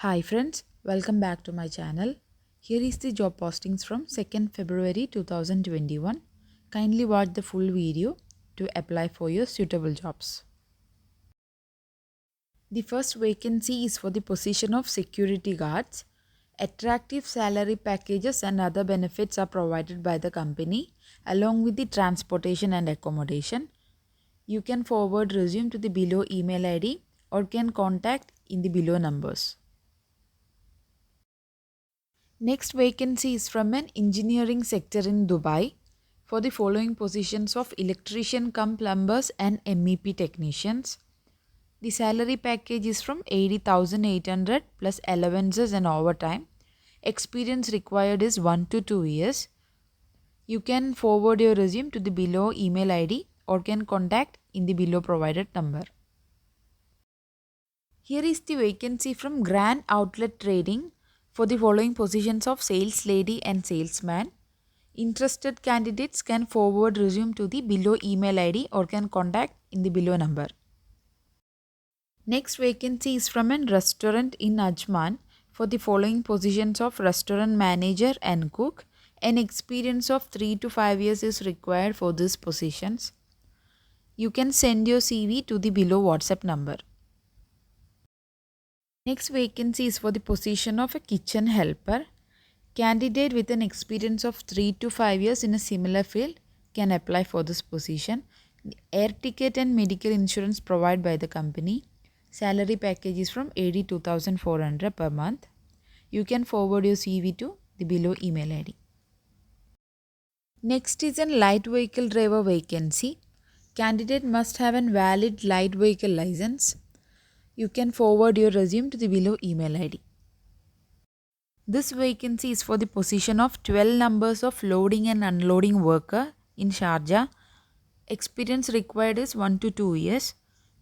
Hi friends, welcome back to my channel. Here is the job postings from 2nd February 2021. Kindly watch the full video to apply for your suitable jobs. The first vacancy is for the position of security guards. Attractive salary packages and other benefits are provided by the company along with the transportation and accommodation. You can forward resume to the below email ID or can contact in the below numbers. Next vacancy is from an engineering sector in Dubai for the following positions of electrician cum plumbers and MEP technicians. The salary package is from 80,800 plus allowances and overtime. Experience required is 1 to 2 years. You can forward your resume to the below email ID or can contact in the below provided number. Here is the vacancy from Grand Outlet Trading for the following positions of sales lady and salesman. Interested candidates can forward resume to the below email ID or can contact in the below number. Next vacancy is from a restaurant in Ajman for the following positions of restaurant manager and cook. An experience of 3 to 5 years is required for these positions. You can send your CV to the below WhatsApp number. Next vacancy is for the position of a kitchen helper. Candidate with an experience of 3 to 5 years in a similar field can apply for this position. The air ticket and medical insurance provided by the company. Salary package is from 82,400 per month. You can forward your CV to the below email ID. Next is a light vehicle driver vacancy. Candidate must have a valid light vehicle license. You can forward your resume to the below email ID. This vacancy is for the position of 12 numbers of loading and unloading worker in Sharjah. Experience required is 1 to 2 years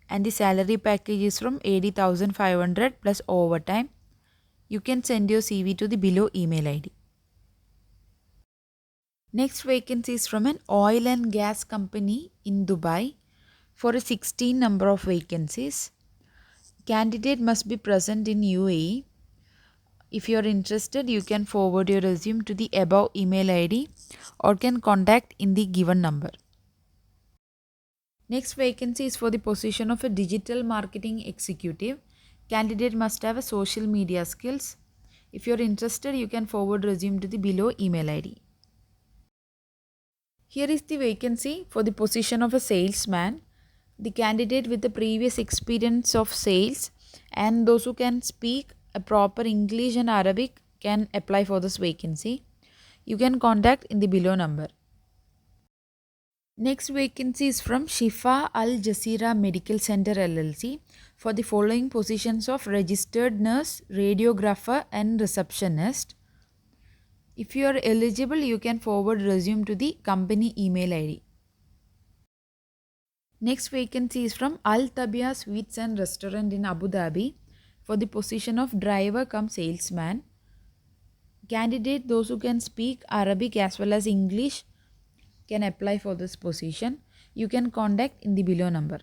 and the salary package is from 80,500 plus overtime. You can send your CV to the below email ID. Next vacancy is from an oil and gas company in Dubai for a 16 number of vacancies. Candidate must be present in UAE. If you are interested, you can forward your resume to the above email ID or can contact in the given number. Next vacancy is for the position of a digital marketing executive. Candidate must have a social media skills. If you are interested, you can forward resume to the below email ID. Here is the vacancy for the position of a salesman. The candidate with the previous experience of sales and those who can speak a proper English and Arabic can apply for this vacancy. You can contact in the below number. Next vacancy is from Shifa Al Jazeera Medical Center LLC for the following positions of registered nurse, radiographer and receptionist. If you are eligible, you can forward resume to the company email ID. Next vacancy is from Al Tabia Sweets and Restaurant in Abu Dhabi for the position of driver cum salesman. Candidate those who can speak Arabic as well as English can apply for this position. You can contact in the below number.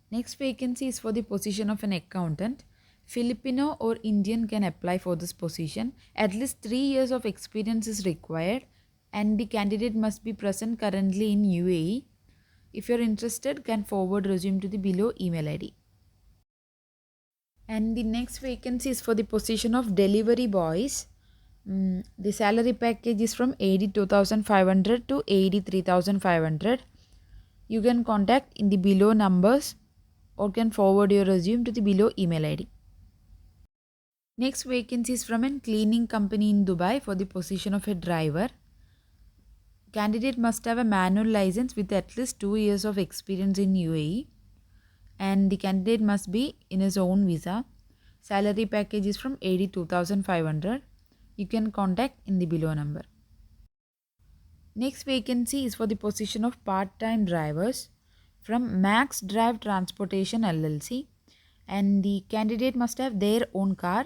Next vacancy is for the position of an accountant. Filipino or Indian can apply for this position. At least 3 years of experience is required and the candidate must be present currently in UAE. If you are interested, can forward resume to the below email ID. And the next vacancy is for the position of delivery boys. The salary package is from 82,500 to 83,500. You can contact in the below numbers or can forward your resume to the below email ID. Next vacancy is from a cleaning company in Dubai for the position of a driver. Candidate must have a manual license with at least 2 years of experience in UAE and the candidate must be in his own visa. Salary package is from 82,500. You can contact in the below number. Next vacancy is for the position of part-time drivers from Max Drive Transportation LLC and the candidate must have their own car.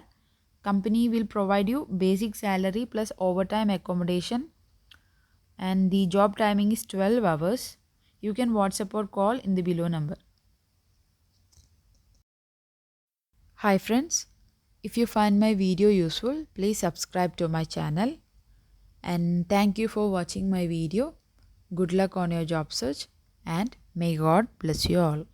Company will provide you basic salary plus overtime accommodation and the job timing is 12 hours. You can WhatsApp or call in the below number. Hi friends, If you find my video useful, please subscribe to my channel. And thank you for watching my video. Good luck on your job search and may God bless you all.